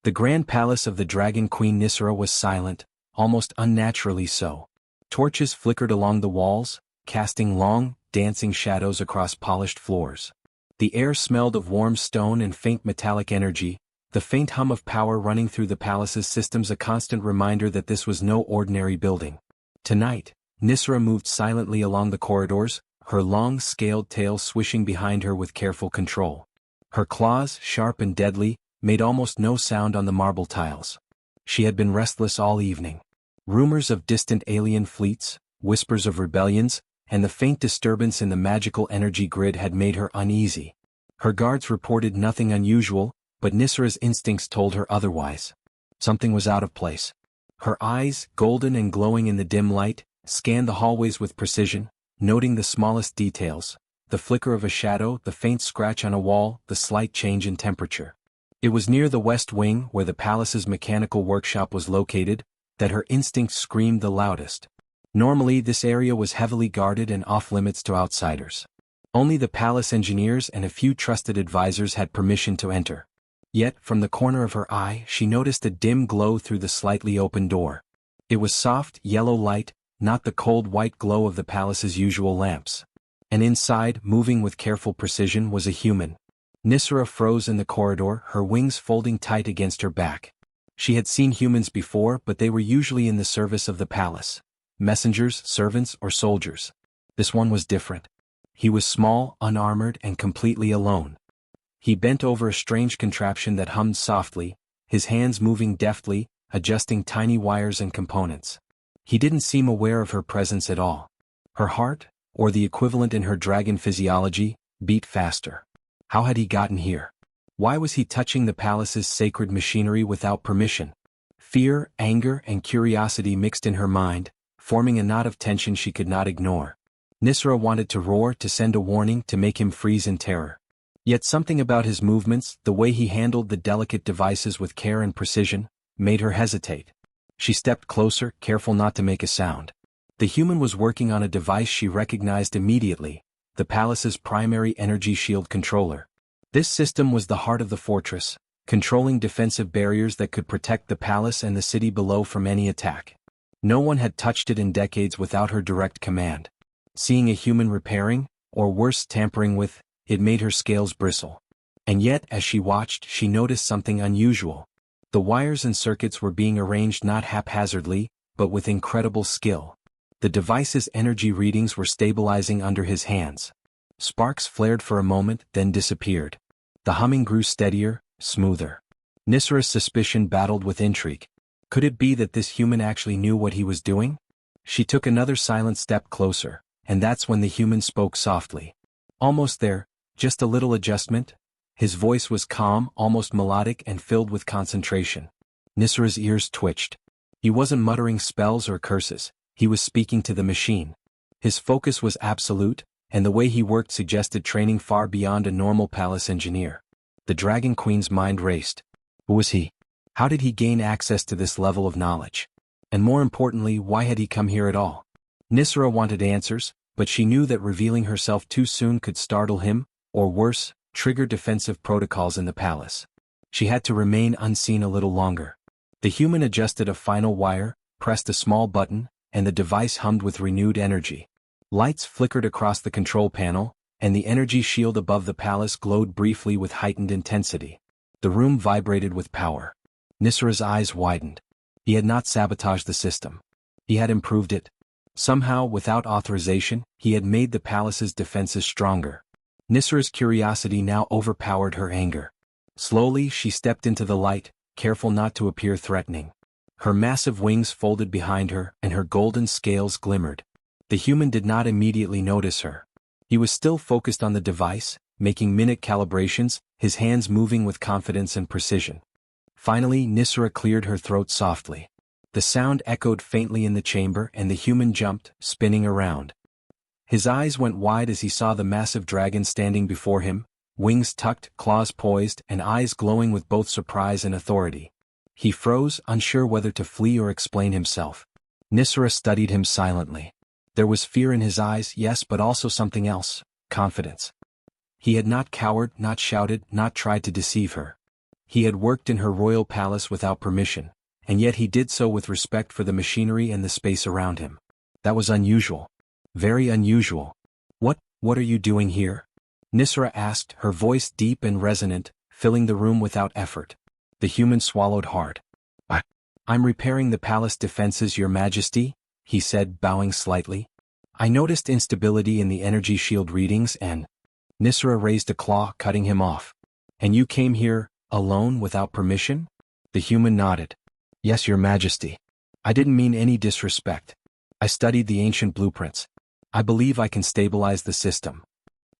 The grand palace of the Dragon Queen Nisra was silent, almost unnaturally so. Torches flickered along the walls, casting long, dancing shadows across polished floors. The air smelled of warm stone and faint metallic energy, the faint hum of power running through the palace's systems a constant reminder that this was no ordinary building. Tonight, Nisra moved silently along the corridors, her long, scaled tail swishing behind her with careful control. Her claws, sharp and deadly, made almost no sound on the marble tiles. She had been restless all evening. Rumors of distant alien fleets, whispers of rebellions, and the faint disturbance in the magical energy grid had made her uneasy. Her guards reported nothing unusual, but Nisra's instincts told her otherwise. Something was out of place. Her eyes, golden and glowing in the dim light, scanned the hallways with precision, noting the smallest details, the flicker of a shadow, the faint scratch on a wall, the slight change in temperature. It was near the west wing, where the palace's mechanical workshop was located, that her instincts screamed the loudest. Normally this area was heavily guarded and off-limits to outsiders. Only the palace engineers and a few trusted advisors had permission to enter. Yet, from the corner of her eye, she noticed a dim glow through the slightly open door. It was soft, yellow light, not the cold white glow of the palace's usual lamps. And inside, moving with careful precision, was a human. Nisra froze in the corridor, her wings folding tight against her back. She had seen humans before, but they were usually in the service of the palace. Messengers, servants, or soldiers. This one was different. He was small, unarmored, and completely alone. He bent over a strange contraption that hummed softly, his hands moving deftly, adjusting tiny wires and components. He didn't seem aware of her presence at all. Her heart, or the equivalent in her dragon physiology, beat faster. How had he gotten here? Why was he touching the palace's sacred machinery without permission? Fear, anger, and curiosity mixed in her mind, forming a knot of tension she could not ignore. Nisra wanted to roar, to send a warning, to make him freeze in terror. Yet something about his movements, the way he handled the delicate devices with care and precision, made her hesitate. She stepped closer, careful not to make a sound. The human was working on a device she recognized immediately, the palace's primary energy shield controller. This system was the heart of the fortress, controlling defensive barriers that could protect the palace and the city below from any attack. No one had touched it in decades without her direct command. Seeing a human repairing, or worse tampering with, it made her scales bristle. And yet, as she watched, she noticed something unusual. The wires and circuits were being arranged not haphazardly, but with incredible skill. The device's energy readings were stabilizing under his hands. Sparks flared for a moment, then disappeared. The humming grew steadier, smoother. Nisra's suspicion battled with intrigue. Could it be that this human actually knew what he was doing? She took another silent step closer, and that's when the human spoke softly. Almost there, just a little adjustment. His voice was calm, almost melodic, and filled with concentration. Nisra's ears twitched. He wasn't muttering spells or curses, he was speaking to the machine. His focus was absolute, and the way he worked suggested training far beyond a normal palace engineer. The Dragon Queen's mind raced. Who was he? How did he gain access to this level of knowledge? And more importantly, why had he come here at all? Nisra wanted answers, but she knew that revealing herself too soon could startle him, or worse, trigger defensive protocols in the palace. She had to remain unseen a little longer. The human adjusted a final wire, pressed a small button, and the device hummed with renewed energy. Lights flickered across the control panel, and the energy shield above the palace glowed briefly with heightened intensity. The room vibrated with power. Nisra's eyes widened. He had not sabotaged the system. He had improved it. Somehow, without authorization, he had made the palace's defenses stronger. Nisra's curiosity now overpowered her anger. Slowly, she stepped into the light, careful not to appear threatening. Her massive wings folded behind her, and her golden scales glimmered. The human did not immediately notice her. He was still focused on the device, making minute calibrations, his hands moving with confidence and precision. Finally, Nisra cleared her throat softly. The sound echoed faintly in the chamber, and the human jumped, spinning around. His eyes went wide as he saw the massive dragon standing before him, wings tucked, claws poised, and eyes glowing with both surprise and authority. He froze, unsure whether to flee or explain himself. Nisra studied him silently. There was fear in his eyes, yes, but also something else, confidence. He had not cowered, not shouted, not tried to deceive her. He had worked in her royal palace without permission, and yet he did so with respect for the machinery and the space around him. That was unusual. Very unusual. What are you doing here? Nisra asked, her voice deep and resonant, filling the room without effort. The human swallowed hard. I'm repairing the palace defenses, Your Majesty, he said, bowing slightly. I noticed instability in the energy shield readings and... Nisra raised a claw, cutting him off. And you came here, alone, without permission? The human nodded. Yes, Your Majesty. I didn't mean any disrespect. I studied the ancient blueprints. I believe I can stabilize the system.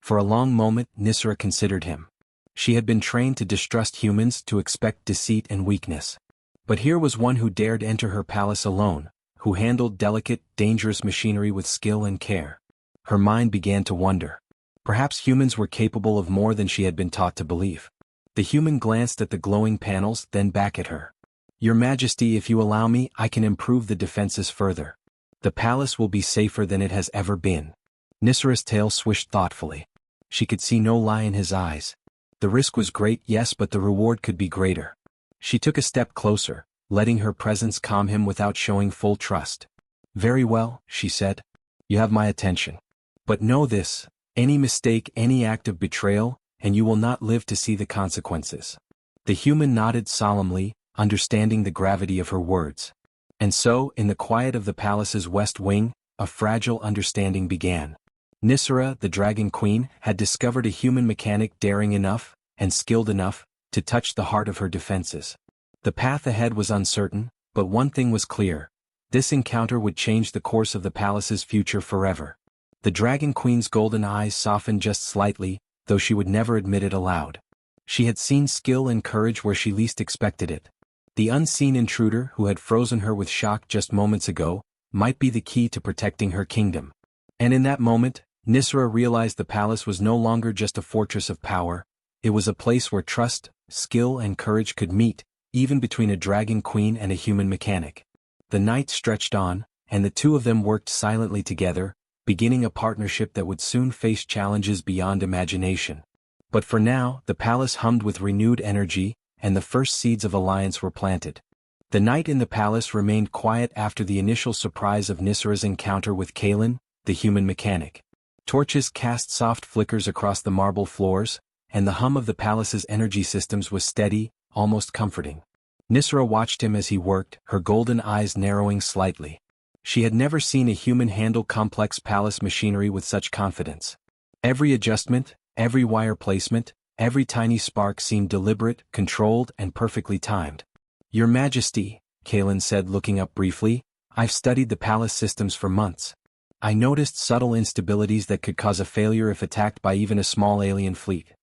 For a long moment, Nisra considered him. She had been trained to distrust humans, to expect deceit and weakness. But here was one who dared enter her palace alone, who handled delicate, dangerous machinery with skill and care. Her mind began to wonder. Perhaps humans were capable of more than she had been taught to believe. The human glanced at the glowing panels, then back at her. Your Majesty, if you allow me, I can improve the defenses further. The palace will be safer than it has ever been. Nisra's tail swished thoughtfully. She could see no lie in his eyes. The risk was great, yes, but the reward could be greater. She took a step closer, letting her presence calm him without showing full trust. Very well, she said. You have my attention. But know this, any mistake, any act of betrayal, and you will not live to see the consequences. The human nodded solemnly, understanding the gravity of her words. And so, in the quiet of the palace's west wing, a fragile understanding began. Nisra, the Dragon Queen, had discovered a human mechanic daring enough, and skilled enough, to touch the heart of her defenses. The path ahead was uncertain, but one thing was clear. This encounter would change the course of the palace's future forever. The Dragon Queen's golden eyes softened just slightly, though she would never admit it aloud. She had seen skill and courage where she least expected it. The unseen intruder who had frozen her with shock just moments ago might be the key to protecting her kingdom. And in that moment, Nisra realized the palace was no longer just a fortress of power. It was a place where trust, skill and courage could meet, even between a dragon queen and a human mechanic. The night stretched on, and the two of them worked silently together, beginning a partnership that would soon face challenges beyond imagination. But for now, the palace hummed with renewed energy, and the first seeds of alliance were planted. The night in the palace remained quiet after the initial surprise of Nisra's encounter with Kalen, the human mechanic. Torches cast soft flickers across the marble floors, and the hum of the palace's energy systems was steady, almost comforting. Nisra watched him as he worked, her golden eyes narrowing slightly. She had never seen a human handle complex palace machinery with such confidence. Every adjustment, every wire placement, every tiny spark seemed deliberate, controlled, and perfectly timed. Your Majesty, Kalen said, looking up briefly, I've studied the palace systems for months. I noticed subtle instabilities that could cause a failure if attacked by even a small alien fleet.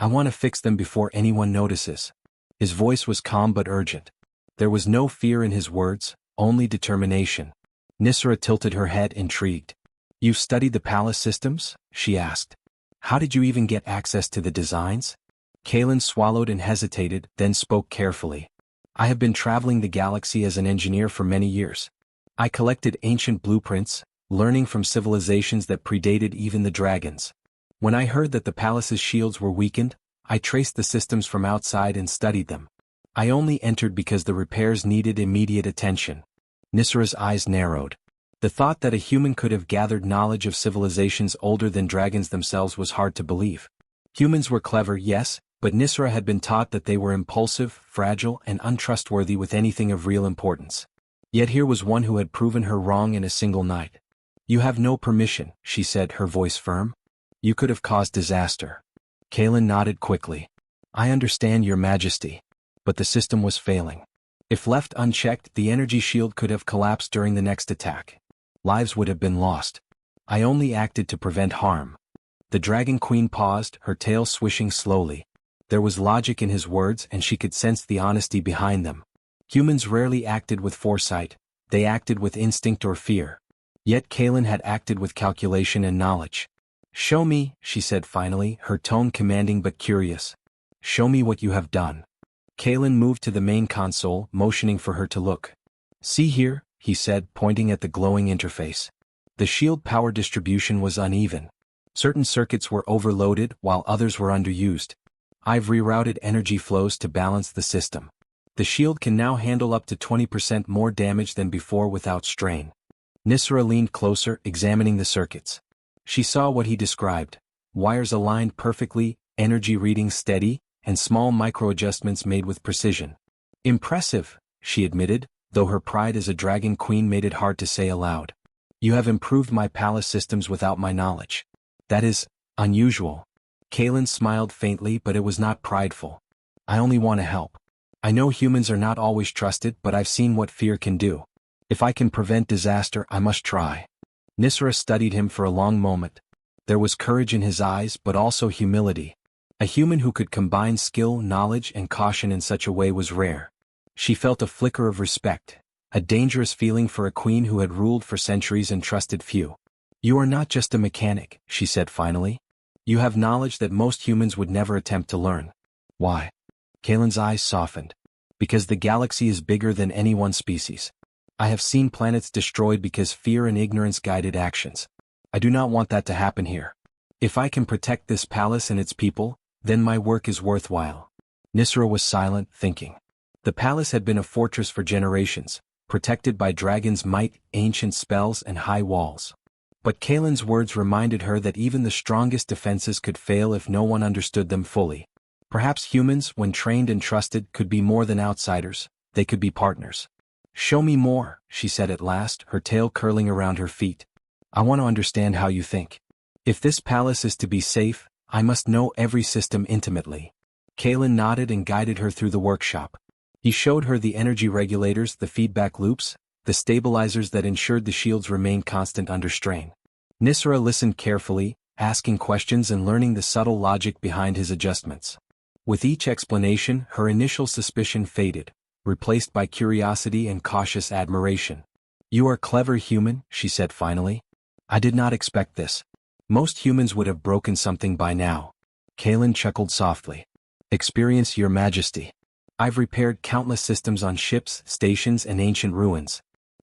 I want to fix them before anyone notices. His voice was calm but urgent. There was no fear in his words, only determination. Nisra tilted her head, intrigued. You've studied the palace systems? She asked. How did you even get access to the designs? Kalen swallowed and hesitated, then spoke carefully. I have been traveling the galaxy as an engineer for many years. I collected ancient blueprints, learning from civilizations that predated even the dragons. When I heard that the palace's shields were weakened, I traced the systems from outside and studied them. I only entered because the repairs needed immediate attention. Nisra's eyes narrowed. The thought that a human could have gathered knowledge of civilizations older than dragons themselves was hard to believe. Humans were clever, yes, but Nisra had been taught that they were impulsive, fragile, and untrustworthy with anything of real importance. Yet here was one who had proven her wrong in a single night. You have no permission, she said, her voice firm. You could have caused disaster. Kalen nodded quickly. I understand, Your Majesty. But the system was failing. If left unchecked, the energy shield could have collapsed during the next attack. Lives would have been lost. I only acted to prevent harm. The Dragon Queen paused, her tail swishing slowly. There was logic in his words, and she could sense the honesty behind them. Humans rarely acted with foresight, they acted with instinct or fear. Yet Kalen had acted with calculation and knowledge. Show me, she said finally, her tone commanding but curious. Show me what you have done. Kalen moved to the main console, motioning for her to look. See here, he said, pointing at the glowing interface. The shield power distribution was uneven. Certain circuits were overloaded while others were underused. I've rerouted energy flows to balance the system. The shield can now handle up to 20% more damage than before without strain. Nisra leaned closer, examining the circuits. She saw what he described: wires aligned perfectly, energy readings steady, and small micro-adjustments made with precision. Impressive, she admitted, though her pride as a dragon queen made it hard to say aloud. You have improved my palace systems without my knowledge. That is unusual. Kalen smiled faintly, but it was not prideful. I only want to help. I know humans are not always trusted, but I've seen what fear can do. If I can prevent disaster, I must try. Nisra studied him for a long moment. There was courage in his eyes, but also humility. A human who could combine skill, knowledge, and caution in such a way was rare. She felt a flicker of respect, a dangerous feeling for a queen who had ruled for centuries and trusted few. You are not just a mechanic, she said finally. You have knowledge that most humans would never attempt to learn. Why? Kalen's eyes softened. Because the galaxy is bigger than any one species. I have seen planets destroyed because fear and ignorance guided actions. I do not want that to happen here. If I can protect this palace and its people, then my work is worthwhile. Nisra was silent, thinking. The palace had been a fortress for generations, protected by dragons' might, ancient spells, and high walls. But Kalen's words reminded her that even the strongest defenses could fail if no one understood them fully. Perhaps humans, when trained and trusted, could be more than outsiders, they could be partners. Show me more, she said at last, her tail curling around her feet. I want to understand how you think. If this palace is to be safe, I must know every system intimately. Kalen nodded and guided her through the workshop. He showed her the energy regulators, the feedback loops, the stabilizers that ensured the shields remained constant under strain. Nisra listened carefully, asking questions and learning the subtle logic behind his adjustments. With each explanation, her initial suspicion faded, replaced by curiosity and cautious admiration. You are clever, human, she said finally. I did not expect this. Most humans would have broken something by now. Kalen chuckled softly. Experience, your majesty. I've repaired countless systems on ships, stations, and ancient ruins.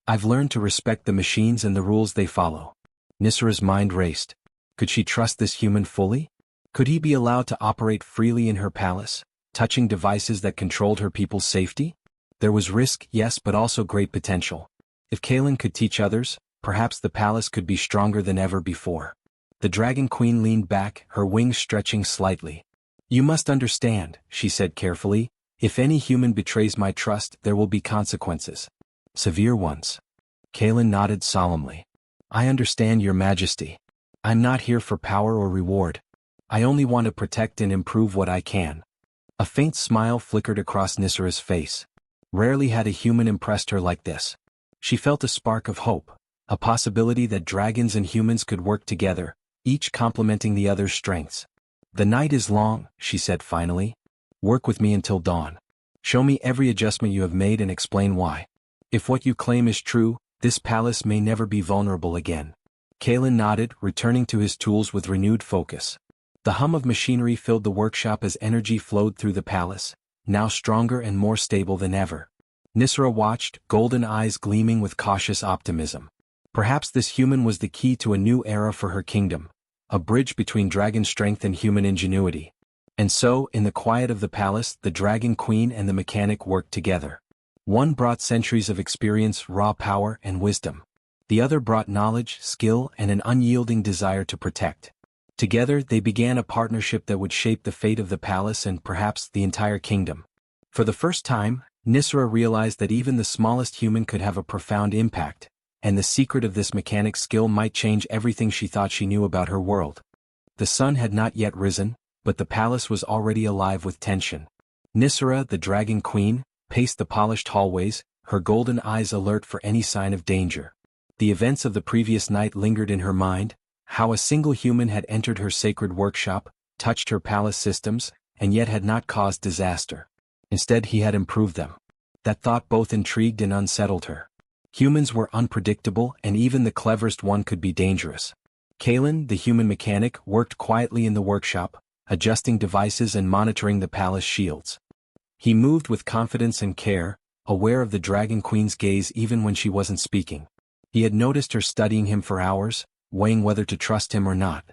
I've learned to respect the machines and the rules they follow. Nisra's mind raced. Could she trust this human fully? Could he be allowed to operate freely in her palace, touching devices that controlled her people's safety? There was risk, yes, but also great potential. If Kalen could teach others, perhaps the palace could be stronger than ever before. The Dragon Queen leaned back, her wings stretching slightly. You must understand, she said carefully, if any human betrays my trust, there will be consequences. Severe ones. Kalen nodded solemnly. I understand, your majesty. I'm not here for power or reward. I only want to protect and improve what I can. A faint smile flickered across Nisra's face. Rarely had a human impressed her like this. She felt a spark of hope, a possibility that dragons and humans could work together, each complementing the other's strengths. The night is long, she said finally. Work with me until dawn. Show me every adjustment you have made and explain why. If what you claim is true, this palace may never be vulnerable again. Kalen nodded, returning to his tools with renewed focus. The hum of machinery filled the workshop as energy flowed through the palace, now stronger and more stable than ever. Nisra watched, golden eyes gleaming with cautious optimism. Perhaps this human was the key to a new era for her kingdom, a bridge between dragon strength and human ingenuity. And so, in the quiet of the palace, the Dragon Queen and the mechanic worked together. One brought centuries of experience, raw power, and wisdom. The other brought knowledge, skill, and an unyielding desire to protect. Together, they began a partnership that would shape the fate of the palace and perhaps the entire kingdom. For the first time, Nisra realized that even the smallest human could have a profound impact, and the secret of this mechanic's skill might change everything she thought she knew about her world. The sun had not yet risen, but the palace was already alive with tension. Nisra, the Dragon Queen, paced the polished hallways, her golden eyes alert for any sign of danger. The events of the previous night lingered in her mind, how a single human had entered her sacred workshop, touched her palace systems, and yet had not caused disaster. Instead, he had improved them. That thought both intrigued and unsettled her. Humans were unpredictable, and even the cleverest one could be dangerous. Kalen, the human mechanic, worked quietly in the workshop, adjusting devices and monitoring the palace shields. He moved with confidence and care, aware of the Dragon Queen's gaze even when she wasn't speaking. He had noticed her studying him for hours, weighing whether to trust him or not.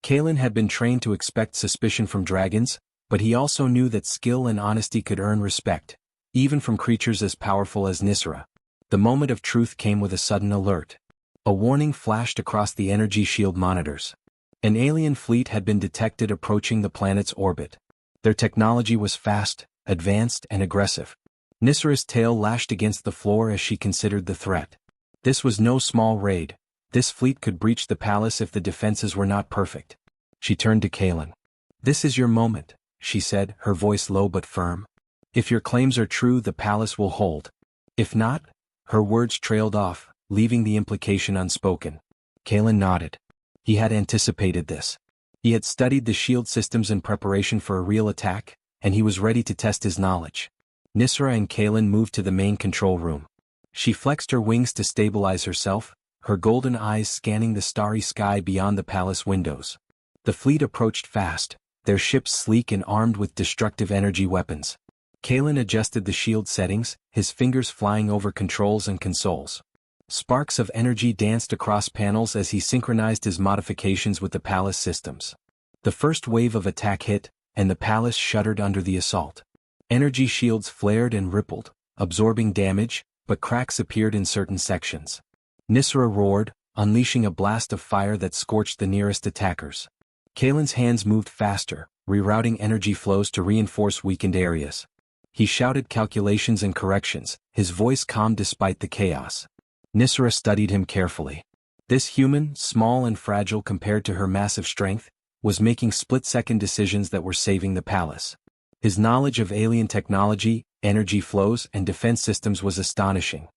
Kalen had been trained to expect suspicion from dragons, But he also knew that skill and honesty could earn respect, even from creatures as powerful as Nisra. The moment of truth came with a sudden alert. A warning flashed across the energy shield monitors. An alien fleet had been detected approaching the planet's orbit. Their technology was fast, advanced, and aggressive. Nisra's tail lashed against the floor as she considered the threat. This was no small raid. This fleet could breach the palace if the defenses were not perfect. She turned to Kalen. "This is your moment," she said, her voice low but firm. "If your claims are true, the palace will hold. If not..." Her words trailed off, leaving the implication unspoken. Kalen nodded. He had anticipated this. He had studied the shield systems in preparation for a real attack, and he was ready to test his knowledge. Nisra and Kalen moved to the main control room. She flexed her wings to stabilize herself, her golden eyes scanning the starry sky beyond the palace windows. The fleet approached fast, their ships sleek and armed with destructive energy weapons. Kalen adjusted the shield settings, his fingers flying over controls and consoles. Sparks of energy danced across panels as he synchronized his modifications with the palace systems. The first wave of attack hit, and the palace shuddered under the assault. Energy shields flared and rippled, absorbing damage, but cracks appeared in certain sections. Nisra roared, unleashing a blast of fire that scorched the nearest attackers. Kalen's hands moved faster, rerouting energy flows to reinforce weakened areas. He shouted calculations and corrections, his voice calm despite the chaos. Nisra studied him carefully. This human, small and fragile compared to her massive strength, was making split-second decisions that were saving the palace. His knowledge of alien technology, energy flows, and defense systems was astonishing.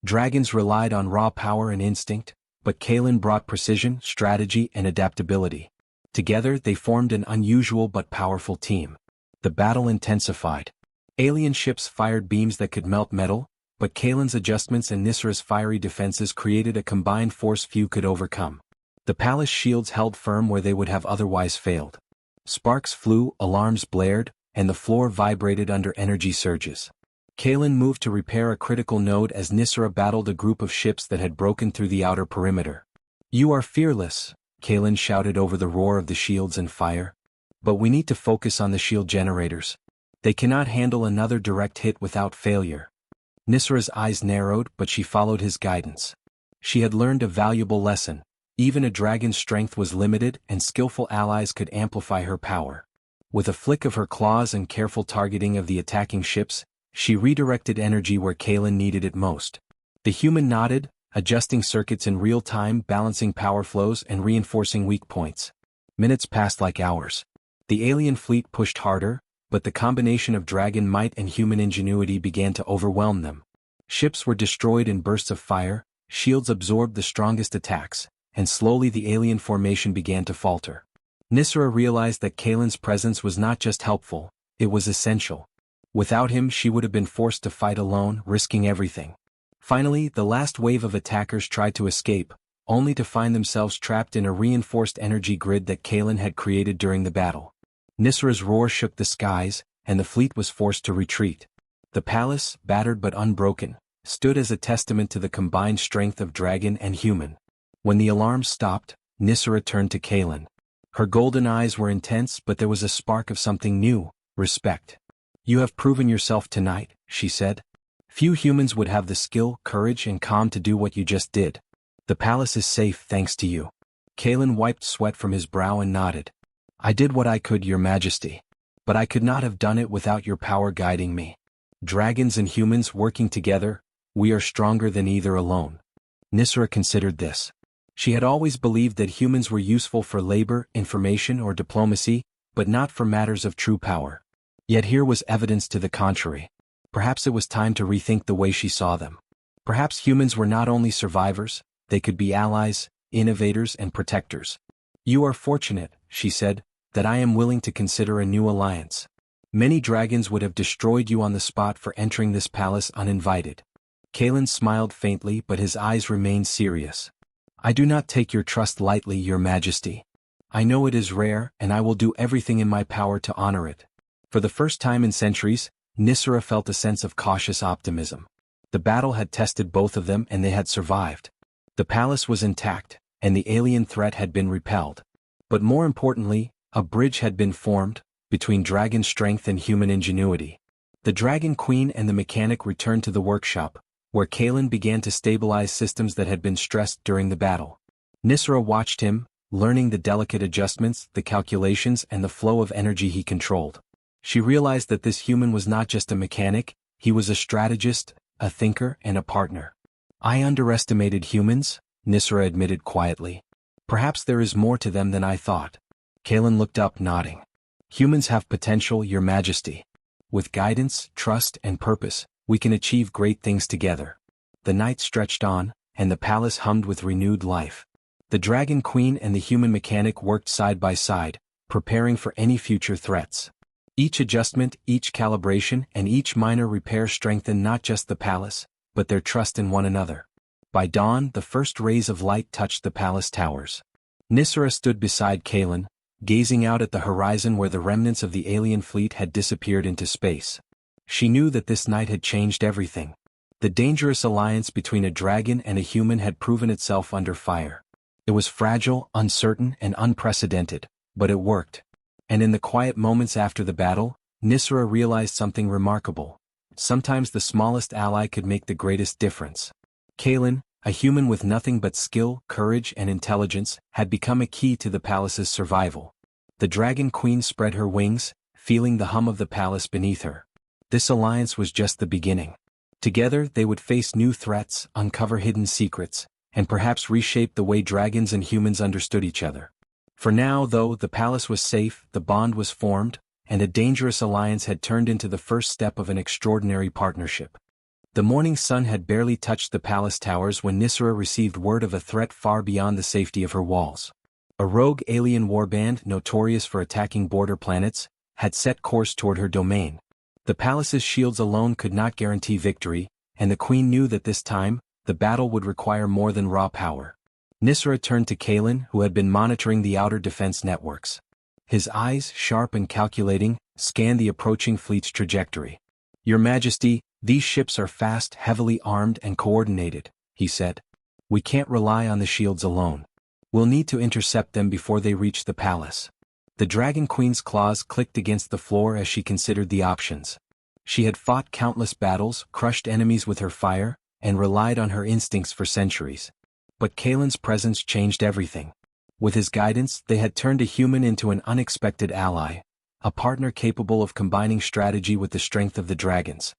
Dragons relied on raw power and instinct, but Kalen brought precision, strategy, and adaptability. Together they formed an unusual but powerful team. The battle intensified. Alien ships fired beams that could melt metal, but Kalen's adjustments and Nisra's fiery defenses created a combined force few could overcome. The palace shields held firm where they would have otherwise failed. Sparks flew, alarms blared, and the floor vibrated under energy surges. Kalen moved to repair a critical node as Nisra battled a group of ships that had broken through the outer perimeter. "You are fearless," Kalen shouted over the roar of the shields and fire. "But we need to focus on the shield generators. They cannot handle another direct hit without failure." Nisra's eyes narrowed, but she followed his guidance. She had learned a valuable lesson. Even a dragon's strength was limited, and skillful allies could amplify her power. With a flick of her claws and careful targeting of the attacking ships, she redirected energy where Kalen needed it most. The human nodded, adjusting circuits in real time, balancing power flows and reinforcing weak points. Minutes passed like hours. The alien fleet pushed harder, but the combination of dragon might and human ingenuity began to overwhelm them. Ships were destroyed in bursts of fire, shields absorbed the strongest attacks, and slowly the alien formation began to falter. Nisra realized that Kalen's presence was not just helpful, it was essential. Without him she would have been forced to fight alone, risking everything. Finally, the last wave of attackers tried to escape, only to find themselves trapped in a reinforced energy grid that Kalen had created during the battle. Nisra's roar shook the skies, and the fleet was forced to retreat. The palace, battered but unbroken, stood as a testament to the combined strength of dragon and human. When the alarms stopped, Nisra turned to Kalen. Her golden eyes were intense, but there was a spark of something new, respect. "You have proven yourself tonight," she said. "Few humans would have the skill, courage, and calm to do what you just did. The palace is safe thanks to you." Kalen wiped sweat from his brow and nodded. "I did what I could, Your Majesty. But I could not have done it without your power guiding me. Dragons and humans working together, we are stronger than either alone." Nisra considered this. She had always believed that humans were useful for labor, information, or diplomacy, but not for matters of true power. Yet here was evidence to the contrary. Perhaps it was time to rethink the way she saw them. Perhaps humans were not only survivors, they could be allies, innovators, and protectors. "You are fortunate," she said, "that I am willing to consider a new alliance. Many dragons would have destroyed you on the spot for entering this palace uninvited." Kalen smiled faintly, but his eyes remained serious. "I do not take your trust lightly, Your Majesty. I know it is rare, and I will do everything in my power to honor it." For the first time in centuries, Nisra felt a sense of cautious optimism. The battle had tested both of them and they had survived. The palace was intact, and the alien threat had been repelled. But more importantly, a bridge had been formed, between dragon strength and human ingenuity. The Dragon Queen and the mechanic returned to the workshop, where Kalen began to stabilize systems that had been stressed during the battle. Nisra watched him, learning the delicate adjustments, the calculations, and the flow of energy he controlled. She realized that this human was not just a mechanic, he was a strategist, a thinker, and a partner. "I underestimated humans," Nisra admitted quietly. "Perhaps there is more to them than I thought." Kalen looked up, nodding. "Humans have potential, Your Majesty. With guidance, trust, and purpose, we can achieve great things together." The night stretched on, and the palace hummed with renewed life. The Dragon Queen and the human mechanic worked side by side, preparing for any future threats. Each adjustment, each calibration, and each minor repair strengthened not just the palace, but their trust in one another. By dawn, the first rays of light touched the palace towers. Nisra stood beside Kalen, gazing out at the horizon where the remnants of the alien fleet had disappeared into space. She knew that this night had changed everything. The dangerous alliance between a dragon and a human had proven itself under fire. It was fragile, uncertain, and unprecedented, but it worked. And in the quiet moments after the battle, Nisra realized something remarkable. Sometimes the smallest ally could make the greatest difference. Kalen, a human with nothing but skill, courage, and intelligence, had become a key to the palace's survival. The Dragon Queen spread her wings, feeling the hum of the palace beneath her. This alliance was just the beginning. Together they would face new threats, uncover hidden secrets, and perhaps reshape the way dragons and humans understood each other. For now, though, the palace was safe, the bond was formed, and a dangerous alliance had turned into the first step of an extraordinary partnership. The morning sun had barely touched the palace towers when Nisra received word of a threat far beyond the safety of her walls. A rogue alien warband, notorious for attacking border planets, had set course toward her domain. The palace's shields alone could not guarantee victory, and the queen knew that this time, the battle would require more than raw power. Nisra turned to Kalen, who had been monitoring the outer defense networks. His eyes, sharp and calculating, scanned the approaching fleet's trajectory. "Your Majesty, these ships are fast, heavily armed, and coordinated," he said. "We can't rely on the shields alone. We'll need to intercept them before they reach the palace." The Dragon Queen's claws clicked against the floor as she considered the options. She had fought countless battles, crushed enemies with her fire, and relied on her instincts for centuries. But Kalen's presence changed everything. With his guidance, they had turned a human into an unexpected ally, a partner capable of combining strategy with the strength of the dragons.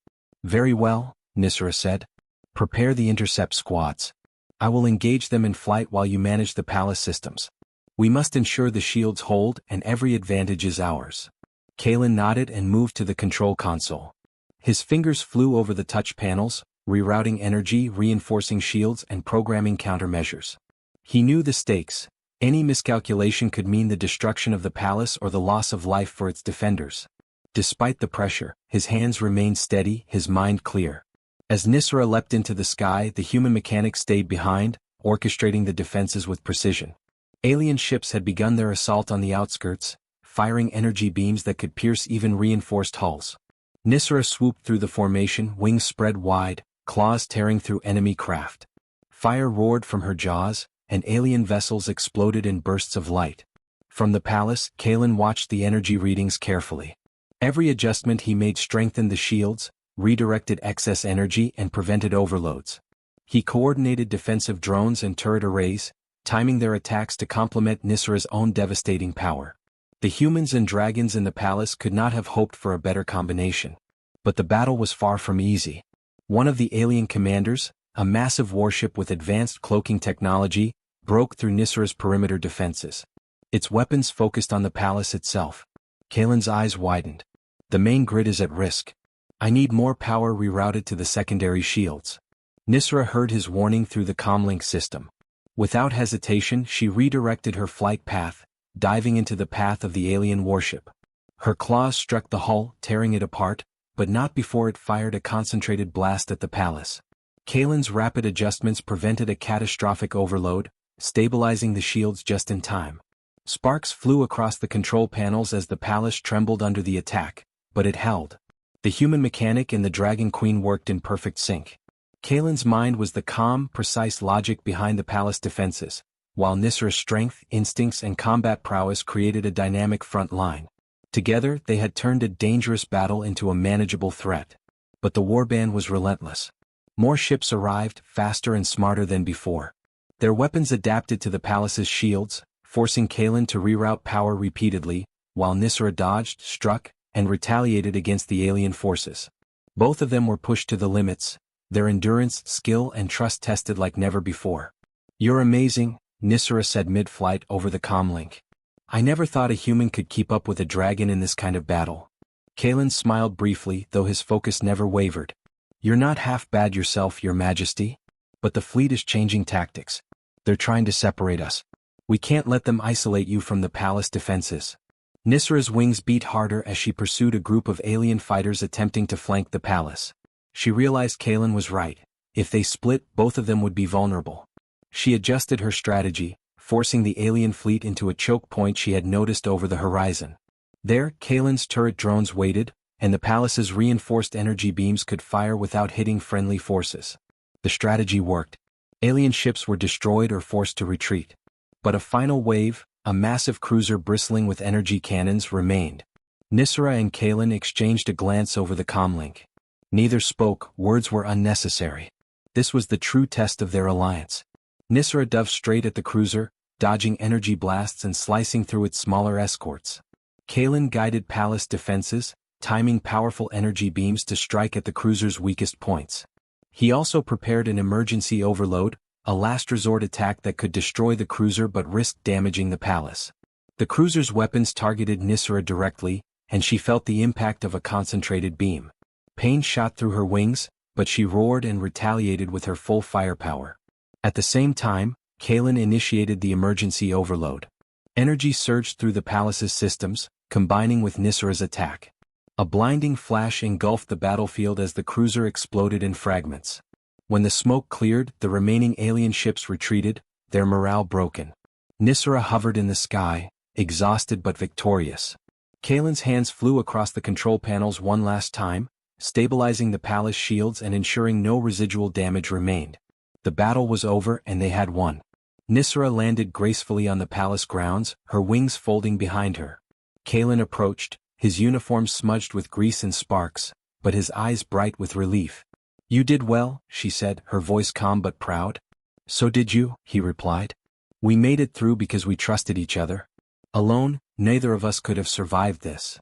"Very well," Nisra said. "Prepare the intercept squads. I will engage them in flight while you manage the palace systems. We must ensure the shields hold and every advantage is ours." Kalen nodded and moved to the control console. His fingers flew over the touch panels, rerouting energy, reinforcing shields, and programming countermeasures. He knew the stakes. Any miscalculation could mean the destruction of the palace or the loss of life for its defenders. Despite the pressure, his hands remained steady, his mind clear. As Nisra leapt into the sky, the human mechanic stayed behind, orchestrating the defenses with precision. Alien ships had begun their assault on the outskirts, firing energy beams that could pierce even reinforced hulls. Nisra swooped through the formation, wings spread wide, claws tearing through enemy craft. Fire roared from her jaws, and alien vessels exploded in bursts of light. From the palace, Kalen watched the energy readings carefully. Every adjustment he made strengthened the shields, redirected excess energy, and prevented overloads. He coordinated defensive drones and turret arrays, timing their attacks to complement Nisra's own devastating power. The humans and dragons in the palace could not have hoped for a better combination. But the battle was far from easy. One of the alien commanders, a massive warship with advanced cloaking technology, broke through Nisra's perimeter defenses. Its weapons focused on the palace itself. Kalen's eyes widened. "The main grid is at risk. I need more power rerouted to the secondary shields." Nisra heard his warning through the comlink system. Without hesitation, she redirected her flight path, diving into the path of the alien warship. Her claws struck the hull, tearing it apart, but not before it fired a concentrated blast at the palace. Kalen's rapid adjustments prevented a catastrophic overload, stabilizing the shields just in time. Sparks flew across the control panels as the palace trembled under the attack, but it held. The human mechanic and the Dragon Queen worked in perfect sync. Kalen's mind was the calm, precise logic behind the palace defenses, while Nisra's strength, instincts, and combat prowess created a dynamic front line. Together, they had turned a dangerous battle into a manageable threat. But the warband was relentless. More ships arrived, faster and smarter than before. Their weapons adapted to the palace's shields, forcing Kalen to reroute power repeatedly, while Nisra dodged, struck, and retaliated against the alien forces. Both of them were pushed to the limits, their endurance, skill and trust tested like never before. "You're amazing," Nisra said mid-flight over the comlink. "I never thought a human could keep up with a dragon in this kind of battle." Kalen smiled briefly, though his focus never wavered. "You're not half bad yourself, Your Majesty. But the fleet is changing tactics. They're trying to separate us. We can't let them isolate you from the palace defenses." Nisra's wings beat harder as she pursued a group of alien fighters attempting to flank the palace. She realized Kalen was right. If they split, both of them would be vulnerable. She adjusted her strategy, forcing the alien fleet into a choke point she had noticed over the horizon. There, Kalen's turret drones waited, and the palace's reinforced energy beams could fire without hitting friendly forces. The strategy worked. Alien ships were destroyed or forced to retreat. But a final wave, a massive cruiser bristling with energy cannons, remained. Nisra and Kalen exchanged a glance over the comlink. Neither spoke, words were unnecessary. This was the true test of their alliance. Nisra dove straight at the cruiser, dodging energy blasts and slicing through its smaller escorts. Kalen guided palace defenses, timing powerful energy beams to strike at the cruiser's weakest points. He also prepared an emergency overload, a last-resort attack that could destroy the cruiser but risked damaging the palace. The cruiser's weapons targeted Nisra directly, and she felt the impact of a concentrated beam. Pain shot through her wings, but she roared and retaliated with her full firepower. At the same time, Kalen initiated the emergency overload. Energy surged through the palace's systems, combining with Nisra's attack. A blinding flash engulfed the battlefield as the cruiser exploded in fragments. When the smoke cleared, the remaining alien ships retreated, their morale broken. Nisra hovered in the sky, exhausted but victorious. Kalen's hands flew across the control panels one last time, stabilizing the palace shields and ensuring no residual damage remained. The battle was over and they had won. Nisra landed gracefully on the palace grounds, her wings folding behind her. Kalen approached, his uniform smudged with grease and sparks, but his eyes bright with relief. "You did well," she said, her voice calm but proud. "So did you," he replied. "We made it through because we trusted each other. Alone, neither of us could have survived this."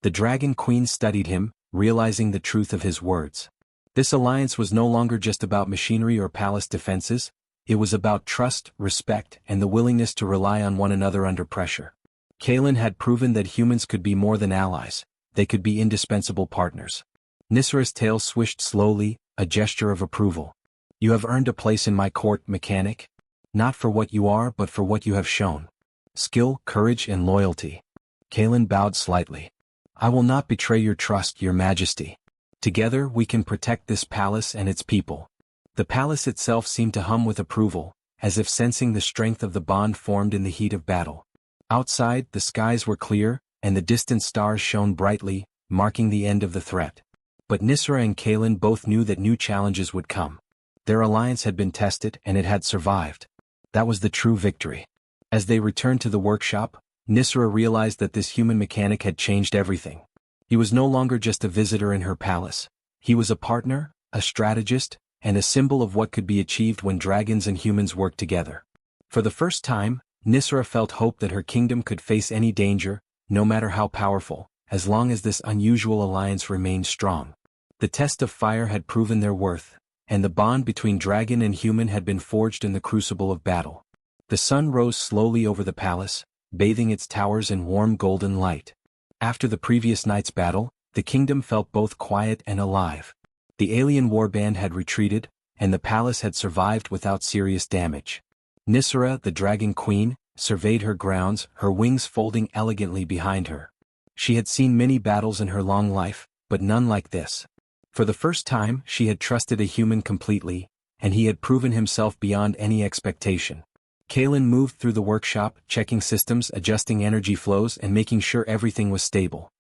The Dragon Queen studied him, realizing the truth of his words. This alliance was no longer just about machinery or palace defenses, it was about trust, respect, and the willingness to rely on one another under pressure. Kalen had proven that humans could be more than allies, they could be indispensable partners. Nisra's tail swished slowly, a gesture of approval. "You have earned a place in my court, mechanic. Not for what you are but for what you have shown. Skill, courage and loyalty." Kalen bowed slightly. "I will not betray your trust, Your Majesty. Together we can protect this palace and its people." The palace itself seemed to hum with approval, as if sensing the strength of the bond formed in the heat of battle. Outside, the skies were clear, and the distant stars shone brightly, marking the end of the threat. But Nisra and Kalen both knew that new challenges would come. Their alliance had been tested and it had survived. That was the true victory. As they returned to the workshop, Nisra realized that this human mechanic had changed everything. He was no longer just a visitor in her palace. He was a partner, a strategist, and a symbol of what could be achieved when dragons and humans worked together. For the first time, Nisra felt hope that her kingdom could face any danger, no matter how powerful, as long as this unusual alliance remained strong. The test of fire had proven their worth, and the bond between dragon and human had been forged in the crucible of battle. The sun rose slowly over the palace, bathing its towers in warm golden light. After the previous night's battle, the kingdom felt both quiet and alive. The alien warband had retreated, and the palace had survived without serious damage. Nisra, the Dragon Queen, surveyed her grounds, her wings folding elegantly behind her. She had seen many battles in her long life, but none like this. For the first time, she had trusted a human completely, and he had proven himself beyond any expectation. Kalen moved through the workshop, checking systems, adjusting energy flows, and making sure everything was stable.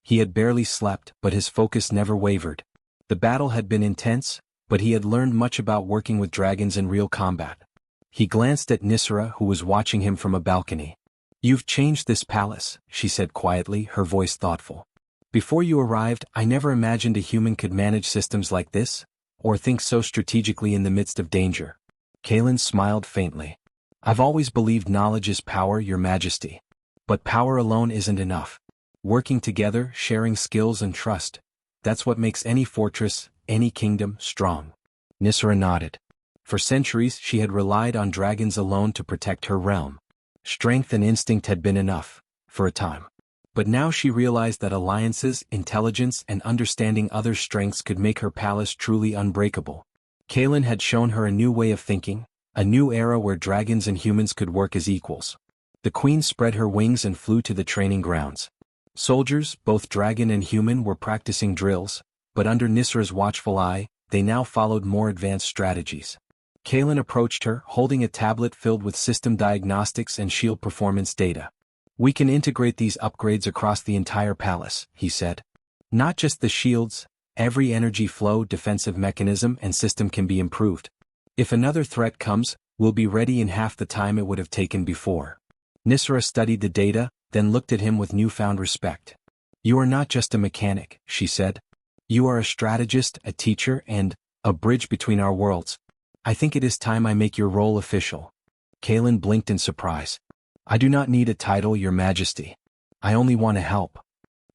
He had barely slept, but his focus never wavered. The battle had been intense, but he had learned much about working with dragons in real combat. He glanced at Nisra, who was watching him from a balcony. "You've changed this palace," she said quietly, her voice thoughtful. "Before you arrived, I never imagined a human could manage systems like this, or think so strategically in the midst of danger." Kalen smiled faintly. "I've always believed knowledge is power, Your Majesty. But power alone isn't enough. Working together, sharing skills and trust, that's what makes any fortress, any kingdom, strong." Nisra nodded. For centuries she had relied on dragons alone to protect her realm. Strength and instinct had been enough, for a time. But now she realized that alliances, intelligence, and understanding others' strengths could make her palace truly unbreakable. Kalen had shown her a new way of thinking, a new era where dragons and humans could work as equals. The queen spread her wings and flew to the training grounds. Soldiers, both dragon and human, were practicing drills, but under Nisra's watchful eye, they now followed more advanced strategies. Kalen approached her, holding a tablet filled with system diagnostics and shield performance data. "We can integrate these upgrades across the entire palace," he said. "Not just the shields, every energy flow, defensive mechanism, and system can be improved. If another threat comes, we'll be ready in half the time it would have taken before." Nisra studied the data, then looked at him with newfound respect. "You are not just a mechanic," she said. "You are a strategist, a teacher, and a bridge between our worlds. I think it is time I make your role official." Kalen blinked in surprise. "I do not need a title, Your Majesty. I only want to help."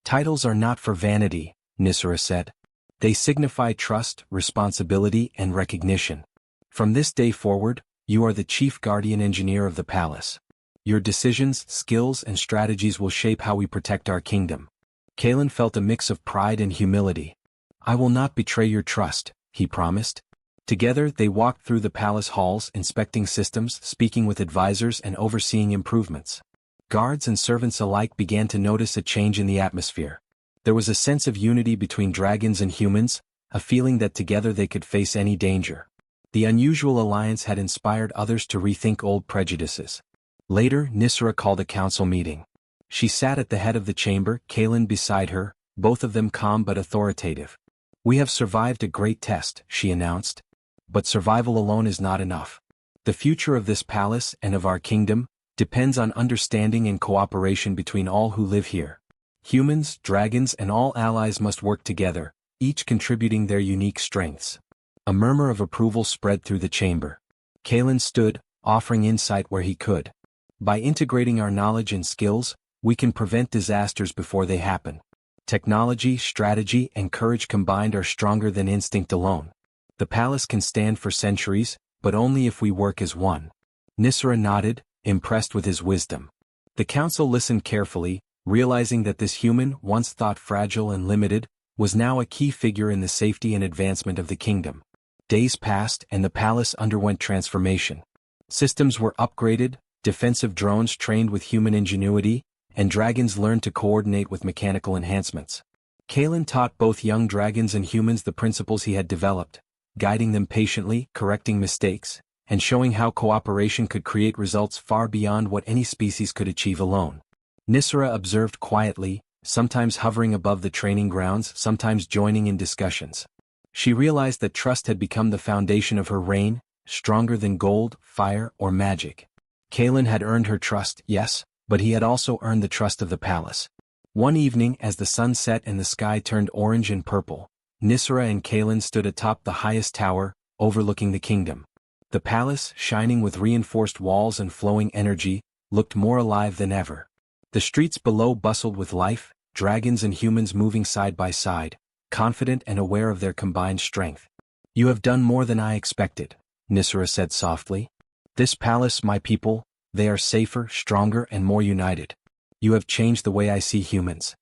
"Titles are not for vanity," Nisra said. "They signify trust, responsibility, and recognition. From this day forward, you are the chief guardian engineer of the palace. Your decisions, skills, and strategies will shape how we protect our kingdom." Kalen felt a mix of pride and humility. "I will not betray your trust," he promised. Together they walked through the palace halls, inspecting systems, speaking with advisors, and overseeing improvements. Guards and servants alike began to notice a change in the atmosphere. There was a sense of unity between dragons and humans, a feeling that together they could face any danger. The unusual alliance had inspired others to rethink old prejudices. Later, Nisra called a council meeting. She sat at the head of the chamber, Kalen beside her, both of them calm but authoritative. "We have survived a great test," she announced. "But survival alone is not enough. The future of this palace and of our kingdom depends on understanding and cooperation between all who live here. Humans, dragons, and all allies must work together, each contributing their unique strengths." A murmur of approval spread through the chamber. Kalen stood, offering insight where he could. "By integrating our knowledge and skills, we can prevent disasters before they happen. Technology, strategy, and courage combined are stronger than instinct alone. The palace can stand for centuries, but only if we work as one." Nisra nodded, impressed with his wisdom. The council listened carefully, realizing that this human, once thought fragile and limited, was now a key figure in the safety and advancement of the kingdom. Days passed and the palace underwent transformation. Systems were upgraded, defensive drones trained with human ingenuity, and dragons learned to coordinate with mechanical enhancements. Kalen taught both young dragons and humans the principles he had developed, guiding them patiently, correcting mistakes, and showing how cooperation could create results far beyond what any species could achieve alone. Nisra observed quietly, sometimes hovering above the training grounds, sometimes joining in discussions. She realized that trust had become the foundation of her reign, stronger than gold, fire, or magic. Kalen had earned her trust, yes, but he had also earned the trust of the palace. One evening, as the sun set and the sky turned orange and purple, Nisra and Kalen stood atop the highest tower, overlooking the kingdom. The palace, shining with reinforced walls and flowing energy, looked more alive than ever. The streets below bustled with life, dragons and humans moving side by side, confident and aware of their combined strength. "You have done more than I expected," Nisra said softly. "This palace, my people, they are safer, stronger, and more united. You have changed the way I see humans."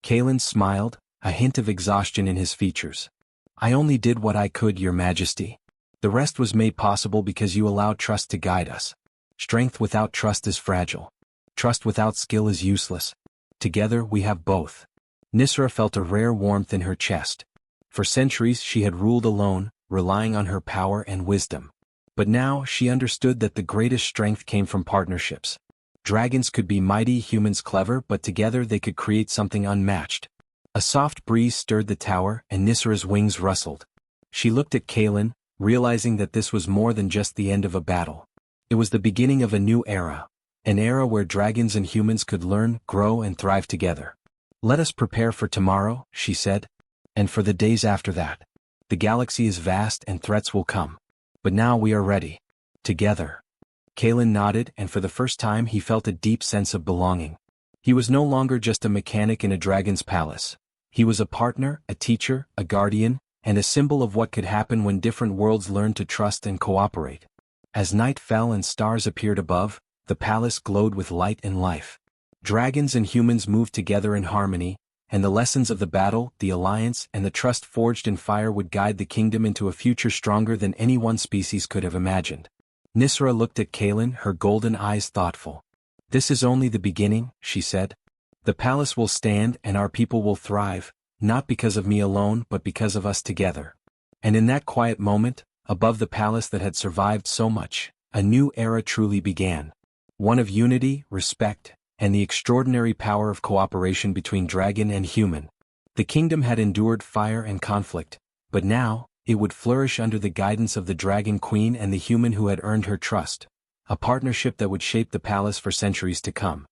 Kalen smiled, a hint of exhaustion in his features. "I only did what I could, Your Majesty. The rest was made possible because you allowed trust to guide us. Strength without trust is fragile. Trust without skill is useless. Together we have both." Nisra felt a rare warmth in her chest. For centuries she had ruled alone, relying on her power and wisdom. But now she understood that the greatest strength came from partnerships. Dragons could be mighty, humans clever, but together they could create something unmatched. A soft breeze stirred the tower, and Nisra's wings rustled. She looked at Kalen, realizing that this was more than just the end of a battle. It was the beginning of a new era, An era where dragons and humans could learn, grow and thrive together. Let us prepare for tomorrow, she said. And for the days after that. The galaxy is vast and threats will come. But now we are ready. Together. Kalen nodded, and for the first time he felt a deep sense of belonging. He was no longer just a mechanic in a dragon's palace. He was a partner, a teacher, a guardian, and a symbol of what could happen when different worlds learned to trust and cooperate. As night fell and stars appeared above, the palace glowed with light and life. Dragons and humans moved together in harmony, and the lessons of the battle, the alliance, and the trust forged in fire would guide the kingdom into a future stronger than any one species could have imagined. Nisra looked at Kalen, her golden eyes thoughtful. This is only the beginning, she said. The palace will stand and our people will thrive, not because of me alone but because of us together. And in that quiet moment, above the palace that had survived so much, a new era truly began. One of unity, respect, and the extraordinary power of cooperation between dragon and human. The kingdom had endured fire and conflict, but now, it would flourish under the guidance of the Dragon Queen and the human who had earned her trust. A partnership that would shape the palace for centuries to come.